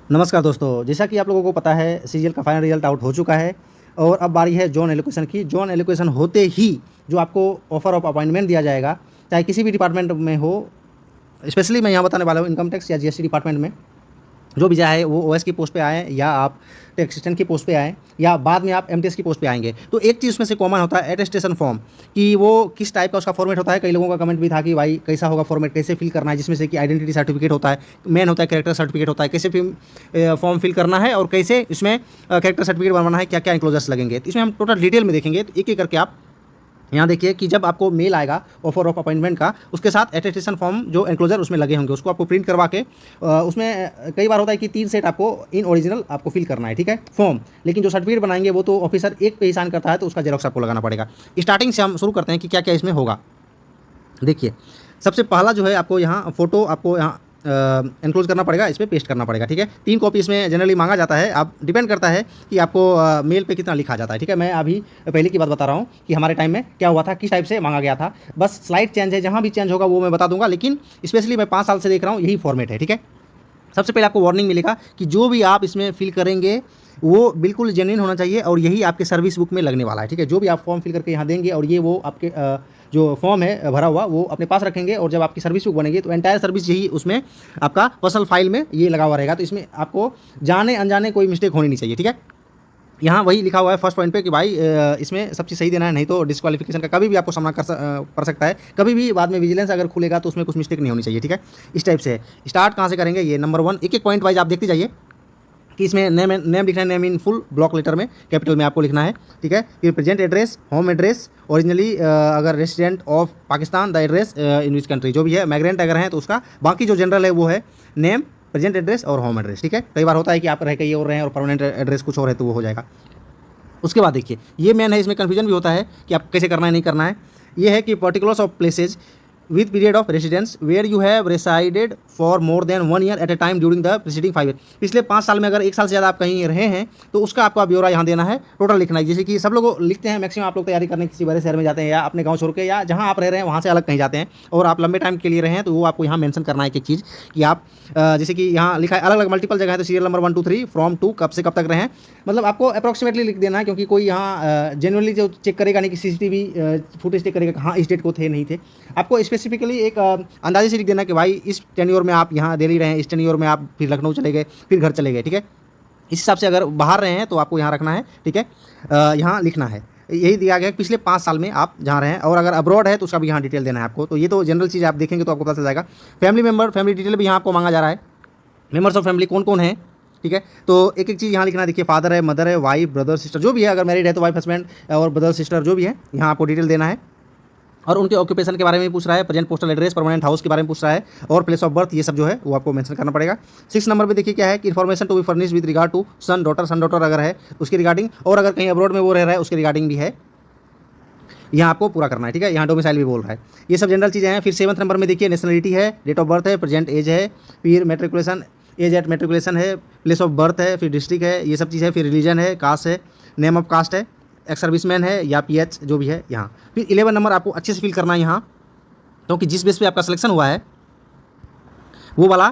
नमस्कार दोस्तों, जैसा कि आप लोगों को पता है सीजीएल का फाइनल रिजल्ट आउट हो चुका है और अब बारी है जॉन एलोकेशन की। जॉन एलोकेशन होते ही जो आपको ऑफर ऑफ अपॉइंटमेंट दिया जाएगा, चाहे किसी भी डिपार्टमेंट में हो, स्पेशली मैं यहाँ बताने वाला हूँ इनकम टैक्स या जीएसटी डिपार्टमेंट में जो भी चाहे वो ओएस की पोस्ट पे आए या आप टैक्स असिस्टेंट की पोस्ट पे आए या बाद में आप एमटीएस की पोस्ट पे आएंगे, तो एक चीज़ उसमें से कॉमन होता है अटेस्टेशन फॉर्म कि वो किस टाइप का उसका फॉर्मेट होता है। कई लोगों का कमेंट भी था कि भाई कैसा होगा फॉर्मेट, कैसे फिल करना है, जिसमें से कि आइडेंटिटी सर्टिफिकेट होता है, मेन होता है कैरेक्टर सर्टिफिकेट होता है, कैसे फॉर्म फिल करना है और कैसे इसमें कैरेक्टर सर्टिफिकेट बनवाना है, क्या क्या इंक्लोजर्स लगेंगे। तो इसमें हम टोटल डिटेल में देखेंगे, तो एक एक करके आप यहाँ देखिए कि जब आपको मेल आएगा ऑफर ऑफ अपॉइंटमेंट का, उसके साथ अटेस्टेशन फॉर्म जो एनक्लोजर उसमें लगे होंगे उसको आपको प्रिंट करवा के उसमें कई बार होता है कि 3 सेट आपको इन ओरिजिनल आपको फिल करना है, ठीक है, फॉर्म। लेकिन जो सर्टिफिकेट बनाएंगे वो तो ऑफिसर एक पे ही साइन करता है, तो उसका जेरॉक्स आपको लगाना पड़ेगा। स्टार्टिंग से हम शुरू करते हैं कि क्या क्या इसमें होगा। देखिए, सबसे पहला जो है आपको यहाँ फ़ोटो आपको यहाँ एनक्लोज करना पड़ेगा, इस पर पेस्ट करना पड़ेगा, ठीक है। 3 कॉपी इसमें जनरली मांगा जाता है, आप डिपेंड करता है कि आपको मेल पे कितना लिखा जाता है, ठीक है। मैं अभी पहले की बात बता रहा हूँ कि हमारे टाइम में क्या हुआ था, किस टाइप से मांगा गया था। बस स्लाइड चेंज है, जहाँ भी चेंज होगा वो मैं बता दूंगा, लेकिन स्पेशली मैं 5 साल से देख रहा हूँ यही फॉर्मेट है, ठीक है। सबसे पहले आपको वार्निंग मिलेगा कि जो भी आप इसमें फिल करेंगे वो बिल्कुल जेन्युइन होना चाहिए और यही आपके सर्विस बुक में लगने वाला है, ठीक है। जो भी आप फॉर्म फिल करके यहाँ देंगे और ये वो आपके जो फॉर्म है भरा हुआ वो अपने पास रखेंगे और जब आपकी सर्विस बुक बनेगी तो एंटायर सर्विस यही उसमें आपका पर्सनल फाइल में ये लगा हुआ रहेगा। तो इसमें आपको जाने अनजाने कोई मिस्टेक होनी नहीं चाहिए, ठीक है। यहाँ वही लिखा हुआ है फर्स्ट पॉइंट पे कि भाई इसमें सब चीज़ सही देना है, नहीं तो डिस्क्वालिफिकेशन का कभी भी आपको सामना कर सकता है। कभी भी बाद में विजिलेंस अगर खुलेगा तो उसमें कुछ मिस्टेक नहीं होनी चाहिए, ठीक है। इस टाइप से स्टार्ट कहाँ से करेंगे, ये नंबर 1 एक एक पॉइंट वाइज आप देखते जाइए कि इसमें नेम लिखना है, name in full block letter में कैपिटल में आपको लिखना है, ठीक है। फिर present address, home address, originally अगर resident of Pakistan the address in which country, जो भी है माइग्रेंट अगर हैं तो उसका, बाकी जो जनरल है वो है नेम, प्रेजेंट एड्रेस और होम एड्रेस, ठीक है। कई बार होता है कि आप रह कहीं और रहे हैं और परमानेंट एड्रेस कुछ और है तो वो हो जाएगा। उसके बाद देखिए ये मेन है, इसमें कन्फ्यूजन भी होता है कि आप कैसे करना है नहीं करना है। ये है कि particulars of places with period of residence where you have resided for more than 1 year at a time during the preceding 5 year. पिछले 5 साल में अगर 1 साल से ज़्यादा आप कहीं रहे हैं तो उसका आपका ब्यौरा यहाँ देना है, टोटल लिखना है। जैसे कि सब लोग लिखते हैं, मैक्सिमम आप लोग तैयारी करने किसी बड़े शहर में जाते हैं या अपने गाँव छोड़ के या जहाँ आप रह रहे हैं वहाँ से अलग कहीं जाते हैं और आप लंबे टाइम के लिए रहे हैं, तो वो आपको यहाँ मेंशन करना है एक चीज़ कि आप जैसे कि यहाँ लिखा है अलग अलग मल्टीपल जगह है, तो सीरियल नंबर 1 2 3 फ्रॉम टू कब से कब तक रहे हैं, मतलब आपको अप्रॉक्सीमेटली लिख देना है, क्योंकि कोई यहाँ जेन्युइनली जो चेक करेगा नहीं कि सीसीटीवी फुटेज चेक करेगा हाँ इस डेट को थे नहीं थे। आपको स्पेसिफिकली एक अंदाजे से लिख देना कि भाई इस टेन्योर में आप यहाँ दिल्ली रहे हैं, इस टेन्योर में आप फिर लखनऊ चले गए, फिर घर चले गए, ठीक है। इस हिसाब से अगर बाहर रहे हैं तो आपको यहाँ रखना है, ठीक है। यहाँ लिखना है, यही दिया गया है पिछले 5 साल में आप जहाँ रहे हैं, और अगर अब्रॉड है तो उसका भी यहाँ डिटेल देना है आपको। तो ये तो जनरल चीज़ आप देखेंगे तो आपको पता चल जाएगा। फैमिली मेम्बर, फैमिली डिटेल भी यहाँ आपको मांगा जा रहा है, मेम्बर्स ऑफ फैमिली कौन कौन है, ठीक है। तो एक एक चीज़ यहाँ लिखना है। देखिए फादर है, मदर है, वाइफ, ब्रदर, सिस्टर, जो भी है, अगर मैरिड है तो वाइफ हस्बैंड और ब्रदर सिस्टर जो भी है यहाँ आपको डिटेल देना है। और उनके ऑक्यूपेशन के बारे में पूछ रहा है, present postal address, permanent house के बारे में पूछ रहा है और प्लेस ऑफ बर्थ, ये सब जो है वो आपको मेंशन करना पड़ेगा। 6 नंबर पे देखिए क्या है कि information to be furnish with regard to son daughter अगर है उसकी रिगार्डिंग, और अगर कहीं अब्रॉड में वो रह रहा है उसकी रिगार्डिंग भी है, यहाँ आपको पूरा करना है, ठीक है। यहाँ डोमिसाइल भी बोल रहा है, ये सब जनरल चीज़ें हैं। फिर 7 नंबर में देखिए नेशनलिटी है, डेट ऑफ बर्थ है, प्रेजेंट एज है, फिर मेट्रिकुलेशन एज एट मेट्रिकुलेशन है, प्लेस ऑफ बर्थ है, फिर डिस्ट्रिक्ट है, ये सब चीज़ है। फिर रिलीजन है, कास्ट है, नेम ऑफ कास्ट है, एक्स सर्विसमैन है या पीएच जो भी है यहाँ। फिर 11 नंबर आपको अच्छे से फिल करना है यहाँ, क्योंकि जिस बेस पे आपका सिलेक्शन हुआ है वो वाला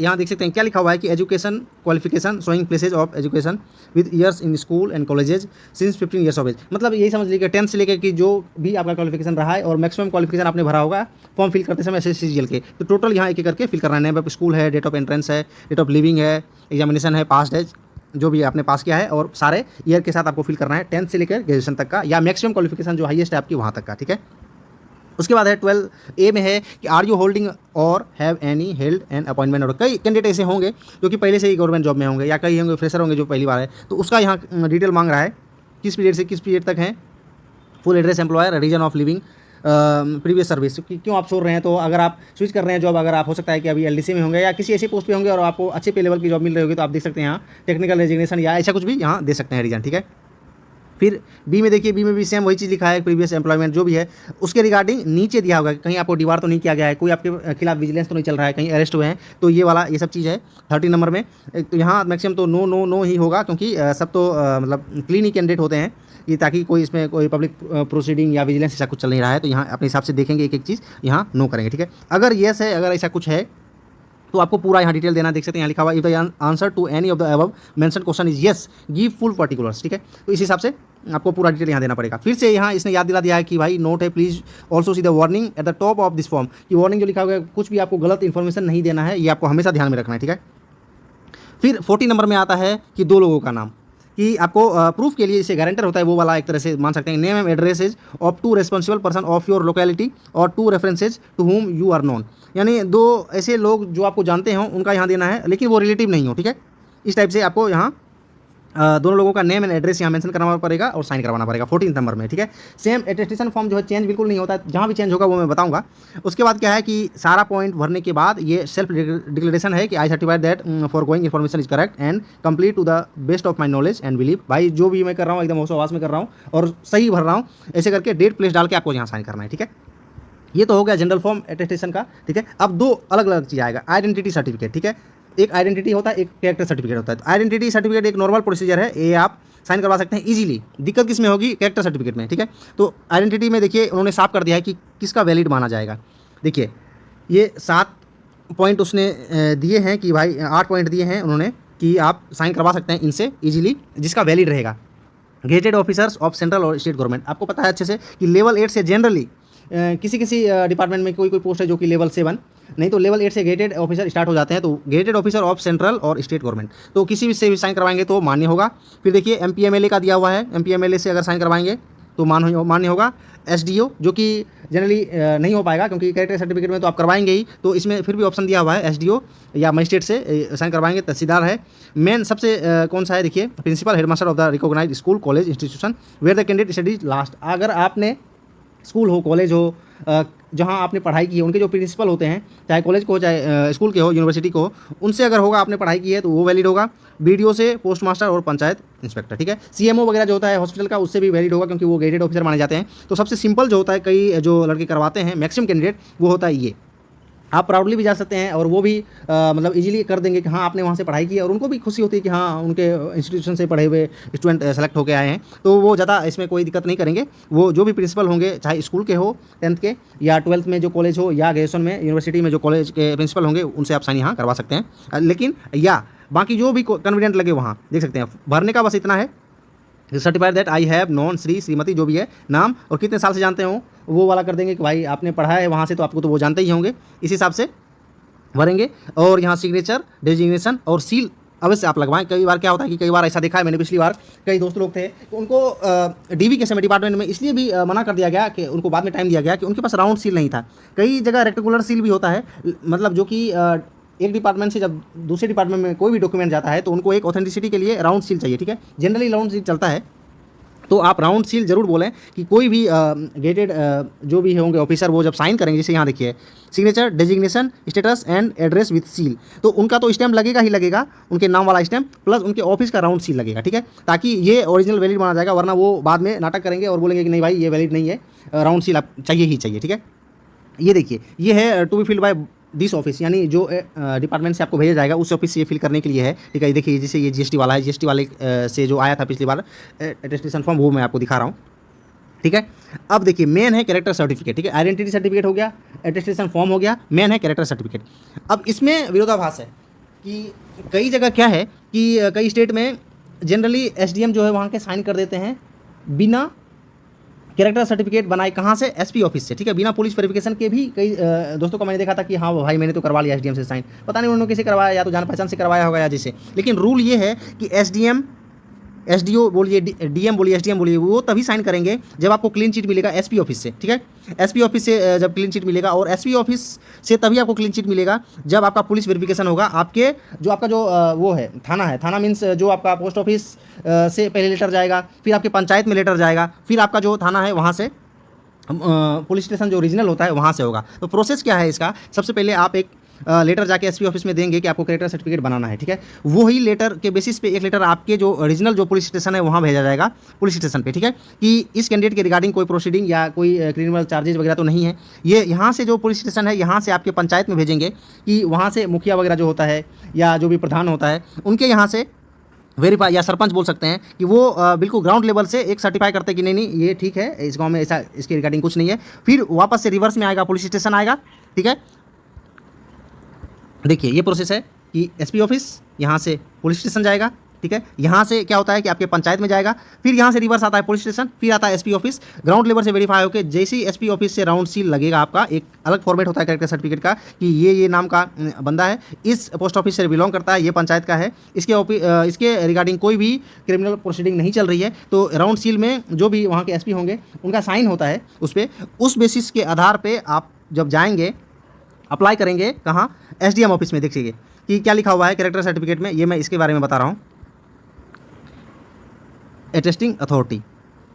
यहाँ देख सकते हैं क्या लिखा हुआ है कि education qualification showing places of education with years in school and colleges since 15 years of age. मतलब यही समझ लीजिए 10th से लेकर कि जो भी आपका क्वालिफिकेशन रहा है और मैक्सिमम क्वालिफिकेशन आपने भरा होगा फॉर्म फिल करते समय SSCGL के, तो टोटल यहाँ एक एक करके फिल करना है। नेम ऑफ स्कूल है, डेट ऑफ एंट्रेंस है, डेट ऑफ लिविंग है, एग्जामिनेशन है, पास्ट है, जो भी आपने पास किया है, और सारे ईयर के साथ आपको फिल करना है 10th से लेकर ग्रेजुएशन तक का या मैक्सिमम क्वालिफिकेशन जो हाईएस्ट है आपकी वहाँ तक का, ठीक है। उसके बाद है 12A में है कि आर यू होल्डिंग और have any held an appointment. और कई कैंडिडेट ऐसे होंगे जो कि पहले से ही गवर्नमेंट जॉब में होंगे या कई होंगे फ्रेशर होंगे जो पहली बार है, तो उसका यहाँ डिटेल मांग रहा है किस पीरियड से किस पीरियड तक है, full address, employer, reason of living, previous service, क्यों आप छोड़ रहे हैं। तो अगर आप स्विच कर रहे हैं जॉब, अगर आप हो सकता है कि अभी LDC में होंगे या किसी ऐसी पोस्ट पे होंगे और आपको अच्छे पे लेवल की जॉब मिल रही होगी, तो आप देख सकते हैं यहाँ टेक्निकल रेजिग्नेशन या ऐसा कुछ भी यहाँ दे सकते हैं रीजन, ठीक है। फिर बी में देखिए, बी में भी सेम वही चीज़ लिखा है, प्रीवियस एम्प्लॉयमेंट जो भी है उसके रिगार्डिंग नीचे दिया होगा, कहीं आपको डिवार तो नहीं किया गया है, कोई आपके खिलाफ विजिलेंस तो नहीं चल रहा है, कहीं अरेस्ट हुए हैं, तो ये वाला ये सब चीज़ है 13 नंबर में। तो यहाँ मैक्सिमम तो नो नो नो ही होगा, क्योंकि सब तो मतलब क्लीन ही कैंडिडेट होते हैं ये, ताकि कोई इसमें कोई पब्लिक प्रोसीडिंग या विजिलेंस ऐसा कुछ चल नहीं रहा है, तो यहाँ अपने हिसाब से देखेंगे एक एक चीज़ यहाँ नो करेंगे, ठीक है। अगर येस है, अगर ऐसा कुछ है तो आपको पूरा यहाँ डिटेल देना, देख सकते हैं यहाँ लिखा हुआ, if the answer to any of the above mention question is yes give full particulars, ठीक है। तो इस हिसाब से आपको पूरा डिटेल यहाँ देना पड़ेगा। फिर से यहाँ इसने याद दिला दिया है कि भाई नोट है, please also see the warning at the top of this form, कि वार्निंग जो लिखा हुआ है कुछ भी आपको गलत इन्फॉर्मेशन नहीं देना है, ये आपको हमेशा ध्यान में रखना है, ठीक है। फिर 40 नंबर में आता है कि 2 लोगों का नाम, कि आपको प्रूफ के लिए इसे गारंटर होता है वो वाला, एक तरह से मान सकते हैं, name and addresses of 2 responsible person of your locality और 2 references to whom you are known, यानी 2 ऐसे लोग जो आपको जानते हो उनका यहाँ देना है, लेकिन वो रिलेटिव नहीं हो, ठीक है। इस टाइप से आपको यहाँ दोनों लोगों का नेम एंड एड्रेस यहाँ मेंशन करवाना पड़ेगा और साइन करवाना पड़ेगा 14 नंबर में, ठीक है। सेम अटेस्टेशन फॉर्म जो है चेंज बिल्कुल नहीं होता है, जहाँ भी चेंज होगा वो मैं बताऊंगा। उसके बाद क्या है कि सारा पॉइंट भरने के बाद ये सेल्फ डिक्लेरेशन है कि I certified that foregoing information is correct and complete to the best of my knowledge and believe, भाई जो भी मैं कर रहा हूँ एकदम होश आवास में कर रहा हूँ और सही भर रहा हूँ, ऐसे करके डेट प्लेस डाल के आपको यहाँ साइन करना है, ठीक है। ये तो हो गया जनरल फॉर्म अटेस्टेशन का, ठीक है। अब 2 अलग अलग चीज़ आएगा, आइडेंटिटी सर्टिफिकेट, ठीक है। एक आइडेंटिटी होता है, एक कैरेक्टर सर्टिफिकेट होता है। तो आइडेंटिटी सर्टिफिकेट एक नॉर्मल प्रोसीजर है, ये आप साइन करवा सकते हैं इजीली। दिक्कत किस में होगी? कैरेक्टर सर्टिफिकेट में, ठीक है। तो आइडेंटिटी में देखिए उन्होंने साफ कर दिया है कि किसका वैलिड माना जाएगा। देखिए ये 7 पॉइंट उसने दिए हैं कि भाई 8 पॉइंट दिए हैं उन्होंने कि आप साइन करवा सकते हैं इनसे इजीली, जिसका वैलिड रहेगा। गेटेड ऑफिसर्स ऑफ सेंट्रल और स्टेट गवर्नमेंट, आपको पता है अच्छे से कि लेवल 8 से जनरली किसी किसी डिपार्टमेंट में कोई पोस्ट है जो कि लेवल 7, नहीं तो लेवल 8 से गेटेड ऑफिसर स्टार्ट हो जाते हैं। तो गेटेड ऑफिसर ऑफ सेंट्रल और स्टेट गवर्नमेंट, तो किसी भी से भी साइन करवाएंगे तो मान्य होगा। फिर देखिए MPMLA का दिया हुआ है, MPMLA से अगर साइन करवाएंगे तो मान्य होगा। SDO जो कि जनरली नहीं हो पाएगा क्योंकि कैरेक्टर सर्टिफिकेट में तो आप करवाएंगे ही, तो इसमें फिर भी ऑप्शन दिया हुआ है SDO या मजिस्ट्रेट से साइन करवाएंगे। तहसीलदार है। मेन सबसे कौन सा है देखिए, principal headmaster of the recognised school college institution where the candidate studies last, अगर आपने स्कूल हो कॉलेज हो जहाँ आपने पढ़ाई की है, उनके जो प्रिंसिपल होते हैं, चाहे कॉलेज को हो चाहे स्कूल के हो यूनिवर्सिटी को हो, उनसे अगर होगा आपने पढ़ाई की है तो वो वैलिड होगा। BDO से पोस्ट मास्टर और पंचायत इंस्पेक्टर, ठीक है। CMO वगैरह जो होता है हॉस्पिटल का, उससे भी वैलिड होगा क्योंकि वो गेटेड ऑफिसर माने जाते हैं। तो सबसे सिंपल जो होता है, कई जो लड़के करवाते हैं मैक्सिमम कैंडिडेट, वो होता है ये। आप प्राउडली भी जा सकते हैं और वो भी मतलब इजीली कर देंगे कि हाँ आपने वहाँ से पढ़ाई की है, और उनको भी खुशी होती है कि हाँ उनके इंस्टीट्यूशन से पढ़े हुए स्टूडेंट सेलेक्ट होकर आए हैं, तो वो ज़्यादा इसमें कोई दिक्कत नहीं करेंगे। वो जो भी प्रिंसिपल होंगे, चाहे स्कूल के हो 10th के या 12th में जो कॉलेज हो या ग्रेजुएशन में यूनिवर्सिटी में जो कॉलेज के प्रिंसिपल होंगे, उनसे आप साइन यहाँ करवा सकते हैं। लेकिन या बाकी जो भी कन्वीनियंट लगे वहाँ देख सकते हैं। भरने का बस इतना है, certified that I have non Shri Shrimati जो भी है नाम और कितने साल से जानते हो वो वाला कर देंगे कि भाई आपने पढ़ा है वहाँ से, तो आपको तो वो जानते ही होंगे, इस हिसाब से भरेंगे। और यहाँ सिग्नेचर, डेजिग्नेशन और सील अवश्य आप लगवाएं। कई बार क्या होता है कि कई बार ऐसा देखा है मैंने, पिछली बार कई दोस्त लोग थे तो उनको DV के समय डिपार्टमेंट में इसलिए भी मना कर दिया गया कि उनको बाद में टाइम दिया गया कि उनके पास राउंड सील नहीं था। कई जगह रेक्टेंगुलर सील भी होता है, मतलब जो कि एक डिपार्टमेंट से जब दूसरे डिपार्टमेंट में कोई भी डॉक्यूमेंट जाता है तो उनको एक ऑथेंटिसिटी के लिए राउंड सील चाहिए, ठीक है। जनरली राउंड सील चलता है, तो आप राउंड सील जरूर बोलें कि कोई भी गेटेड जो भी होंगे ऑफिसर वो जब साइन करेंगे, जैसे यहाँ देखिए signature, designation, status and address with seal, तो उनका तो स्टैम्प लगेगा ही लगेगा, उनके नाम वाला स्टैम्प प्लस उनके ऑफिस का राउंड सील लगेगा, ठीक है, ताकि ये ओरिजिनल वैलिड माना जाएगा। वरना वो बाद में नाटक करेंगे और बोलेंगे कि नहीं भाई ये वैलिड नहीं है, राउंड सील आप चाहिए ही चाहिए, ठीक है। ये देखिए ये है to be filled by this office, यानी जो डिपार्टमेंट से आपको भेजा जाएगा उस ऑफिस से ये फिल करने के लिए है, ठीक है। देखिए जैसे ये GST वाला है, GST वाले से जो आया था पिछली बार अटेस्टेशन फॉर्म, वो मैं आपको दिखा रहा हूँ, ठीक है। अब देखिए मेन है कैरेक्टर सर्टिफिकेट, ठीक है। आइडेंटिटी सर्टिफिकेट हो गया, अटेस्टेशन फॉर्म हो गया, मेन है कैरेक्टर सर्टिफिकेट। अब इसमें विरोधाभास है कि कई जगह क्या है कि कई स्टेट में जनरली SDM जो है वहाँ के साइन कर देते हैं बिना कैरेक्टर सर्टिफिकेट बनाए, कहाँ से? SP ऑफिस से, ठीक है, बिना पुलिस वेरिफिकेशन के भी कई दोस्तों को मैंने देखा था कि हाँ भाई मैंने तो करवा लिया SDM से साइन, पता नहीं उन्होंने किसे करवाया, या तो जान पहचान से करवाया होगा या जिसे। लेकिन रूल ये है कि SDM, SDO बोलिए, DM बोलिए, SDM बोलिए, वो तभी साइन करेंगे जब आपको क्लीन चिट मिलेगा SP ऑफिस से, ठीक है। SP ऑफिस से जब क्लीन चिट मिलेगा, और SP ऑफिस से तभी आपको क्लीन चिट मिलेगा जब आपका पुलिस वेरिफिकेशन होगा। आपके जो आपका जो वो है थाना है, थाना मीन्स जो आपका पोस्ट ऑफिस से पहले लेटर जाएगा, फिर आपके पंचायत में लेटर जाएगा, फिर आपका जो थाना है वहाँ से पुलिस स्टेशन जो ओरिजिनल होता है वहाँ से होगा। तो प्रोसेस क्या है इसका? सबसे पहले आप एक लेटर जाके SP ऑफिस में देंगे कि आपको कैरेक्टर सर्टिफिकेट बनाना है, ठीक है। वही लेटर के बेसिस पे एक लेटर आपके जो ओरिजिनल जो पुलिस स्टेशन है वहाँ भेजा जाएगा, पुलिस स्टेशन पे, ठीक है, कि इस कैंडिडेट के रिगार्डिंग कोई प्रोसीडिंग या कोई क्रिमिनल चार्जेज वगैरह तो नहीं है। ये यहाँ से जो पुलिस स्टेशन है यहाँ से आपके पंचायत में भेजेंगे कि वहाँ से मुखिया वगैरह जो होता है या जो भी प्रधान होता है उनके यहाँ से वेरीफाई, या सरपंच बोल सकते हैं, कि वो बिल्कुल ग्राउंड लेवल से एक सर्टिफाई करते हैं कि नहीं ये ठीक है, इस गाँव में ऐसा इसके रिगार्डिंग कुछ नहीं है। फिर वापस से रिवर्स में आएगा, पुलिस स्टेशन आएगा, ठीक है, देखिए ये प्रोसेस है कि एसपी ऑफिस, यहाँ से पुलिस स्टेशन जाएगा, ठीक है। यहाँ से क्या होता है कि आपके पंचायत में जाएगा, फिर यहाँ से रिवर्स आता है पुलिस स्टेशन, फिर आता है एसपी ऑफिस, ग्राउंड लेवल से वेरीफाई होकर जैसे ही एसपी ऑफिस से राउंड सील लगेगा, आपका एक अलग फॉर्मेट होता है कैरेक्टर सर्टिफिकेट का कि ये नाम का बंदा है, इस पोस्ट ऑफिस से बिलोंग करता है, ये पंचायत का है, इसके रिगार्डिंग कोई भी क्रिमिनल प्रोसीडिंग नहीं चल रही है। तो राउंड सील में जो भी वहाँ के एसपी होंगे उनका साइन होता है उस पर, उस बेसिस के आधार पर आप जब जाएंगे अप्लाई करेंगे कहाँ, एसडीएम ऑफिस में। देखिए कि क्या लिखा हुआ है कैरेक्टर सर्टिफिकेट में, ये मैं इसके बारे में बता रहा हूँ। Attesting authority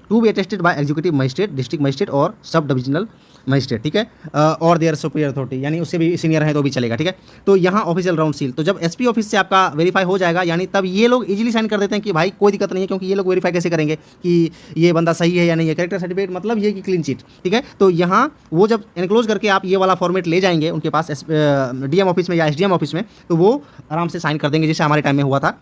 to be attested by executive magistrate, district magistrate और सब डिविजनल मजिस्ट्रेट, ठीक है, और देयर सुपीरियर अथॉरिटी, यानी उससे भी सीनियर है तो भी चलेगा, ठीक है। तो यहाँ ऑफिशियल राउंड सील, तो जब एसपी ऑफिस से आपका वेरीफाई हो जाएगा, यानी तब ये लोग इजीली साइन कर देते हैं कि भाई कोई दिक्कत नहीं है, क्योंकि ये लोग वेरीफाई कैसे करेंगे कि ये बंदा सही है या नहीं है। कैरेक्टर सर्टिफिकेट मतलब ये कि क्लीन चिट, ठीक है। तो यहाँ वो जब एनक्लोज करके आप ये वाला फॉर्मेट ले जाएंगे उनके पास डीएम ऑफिस में या एसडीएम ऑफिस में, तो वो आराम से साइन कर देंगे, जैसे हमारे टाइम में हुआ था,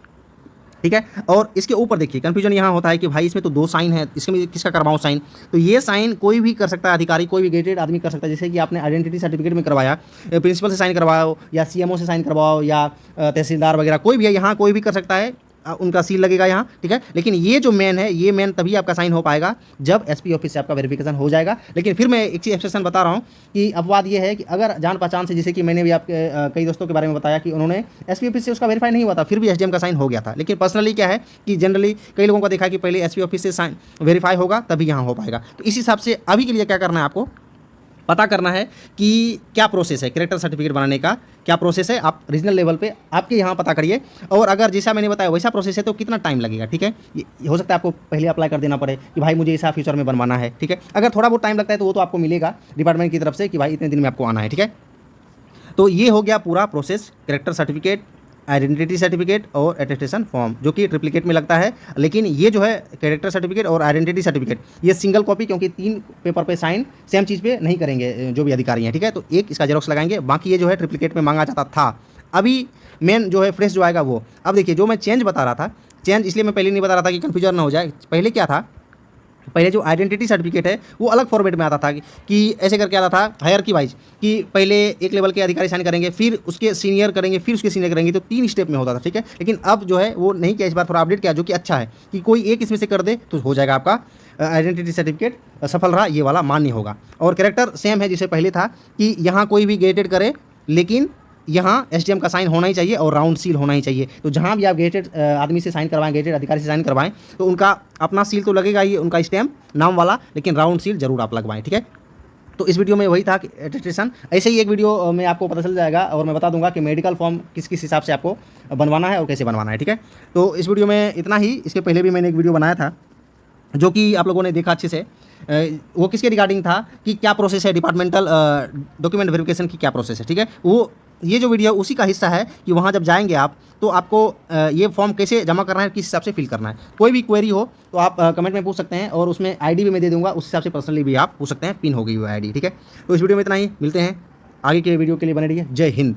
ठीक है। और इसके ऊपर देखिए कन्फ्यूजन यहाँ होता है कि भाई इसमें तो 2 साइन है, इसमें किसका करवाऊँ साइन। तो ये साइन कोई भी कर सकता है, अधिकारी कोई भी गेटेड आदमी कर सकता है। जैसे कि आपने आइडेंटिटी सर्टिफिकेट में करवाया, प्रिंसिपल से साइन करवाओ या सीएमओ से साइन करवाओ या तहसीलदार वगैरह, कोई भी है, यहाँ कोई भी कर सकता है, उनका सील लगेगा यहाँ, ठीक है। लेकिन ये जो मेन है, ये मेन तभी आपका साइन हो पाएगा जब एसपी ऑफिस से आपका वेरिफिकेशन हो जाएगा। लेकिन फिर मैं एक चीज एक्सेप्शन बता रहा हूँ कि अपवाद ये है कि अगर जान पहचान से, जैसे कि मैंने भी आपके कई दोस्तों के बारे में बताया कि उन्होंने एसपी ऑफिस से उसका वेरीफाई नहीं हुआ था, फिर भी एसडीएम का साइन हो गया था। लेकिन पर्सनली क्या है कि जनरली कई लोगों को देखा है कि पहले एसपी ऑफिस से साइन वेरीफाई होगा तभी यहाँ हो पाएगा। तो इस हिसाब से अभी के लिए क्या करना है, आपको पता करना है कि क्या प्रोसेस है कैरेक्टर सर्टिफिकेट बनाने का, क्या प्रोसेस है। आप रीजनल लेवल पे आपके यहाँ पता करिए, और अगर जैसा मैंने बताया वैसा प्रोसेस है तो कितना टाइम लगेगा, ठीक है। ये हो सकता है आपको पहले अप्लाई कर देना पड़े कि भाई मुझे ऐसा फ्यूचर में बनवाना है, ठीक है। अगर थोड़ा बहुत टाइम लगता है तो वो तो आपको मिलेगा डिपार्टमेंट की तरफ से कि भाई इतने दिन में आपको आना है, ठीक है। तो ये हो गया पूरा process, character certificate, identity certificate और अटेस्टेशन फॉर्म, जो कि ट्रिप्लिकेट में लगता है। लेकिन ये जो है कैरेक्टर सर्टिफिकेट और आइडेंटिटी सर्टिफिकेट, ये सिंगल कॉपी, क्योंकि 3 पेपर पे साइन सेम चीज़ पे नहीं करेंगे जो भी अधिकारी हैं, ठीक है। तो एक इसका जेरोक्स लगाएंगे, बाकी ये जो है ट्रिप्लिकेट में मांगा जाता था। अभी मेन जो है फ्रेश जो आएगा वो, अब देखिए जो मैं चेंज बता रहा था, चेंज इसलिए मैं पहले नहीं बता रहा था कि कन्फ्यूजन ना हो जाए। पहले क्या था, पहले जो आइडेंटिटी सर्टिफिकेट है वो अलग फॉर्मेट में आता था कि ऐसे करके आता था हायरार्की वाइज, कि पहले एक लेवल के अधिकारी साइन करेंगे, फिर उसके सीनियर करेंगे, फिर उसके सीनियर करेंगे, तो 3 स्टेप में होता था, ठीक है। लेकिन अब जो है वो नहीं किया, इस बार थोड़ा अपडेट किया, जो कि अच्छा है कि कोई एक इसमें से कर दे तो हो जाएगा आपका आइडेंटिटी सर्टिफिकेट सफल रहा, ये वाला मान्य होगा। और कैरेक्टर सेम है जिसे पहले था कि यहाँ कोई भी गेटेड करे, लेकिन यहाँ एसडीएम का साइन होना ही चाहिए और राउंड सील होना ही चाहिए। तो जहाँ भी आप गेटेड आदमी से साइन करवाएं, गेटेड अधिकारी से साइन करवाएं, तो उनका अपना सील तो लगेगा ही, उनका स्टैम्प नाम वाला, लेकिन राउंड सील जरूर आप लगवाएं, ठीक है। तो इस वीडियो में वही था कि अटेस्टेशन, ऐसे ही एक वीडियो में आपको पता चल जाएगा और मैं बता दूंगा कि मेडिकल फॉर्म किस किस हिसाब से आपको बनवाना है और कैसे बनवाना है, ठीक है। तो इस वीडियो में इतना ही। इसके पहले भी मैंने एक वीडियो बनाया था जो कि आप लोगों ने देखा अच्छे से। वो किसके रिगार्डिंग था कि क्या प्रोसेस है डिपार्टमेंटल डॉक्यूमेंट वेरिफिकेशन की, क्या प्रोसेस है, ठीक है। वो ये जो वीडियो उसी का हिस्सा है कि वहाँ जब जाएंगे आप तो आपको ये फॉर्म कैसे जमा करना है, किस हिसाब से फिल करना है। कोई भी क्वेरी हो तो आप कमेंट में पूछ सकते हैं, और उसमें आईडी भी मैं दे दूंगा, उस हिसाब से पर्सनली भी आप पूछ सकते हैं, पिन हो गई वो आईडी, ठीक है। तो इस वीडियो में इतना ही, मिलते हैं आगे के वीडियो के लिए, बने रहिए। जय हिंद।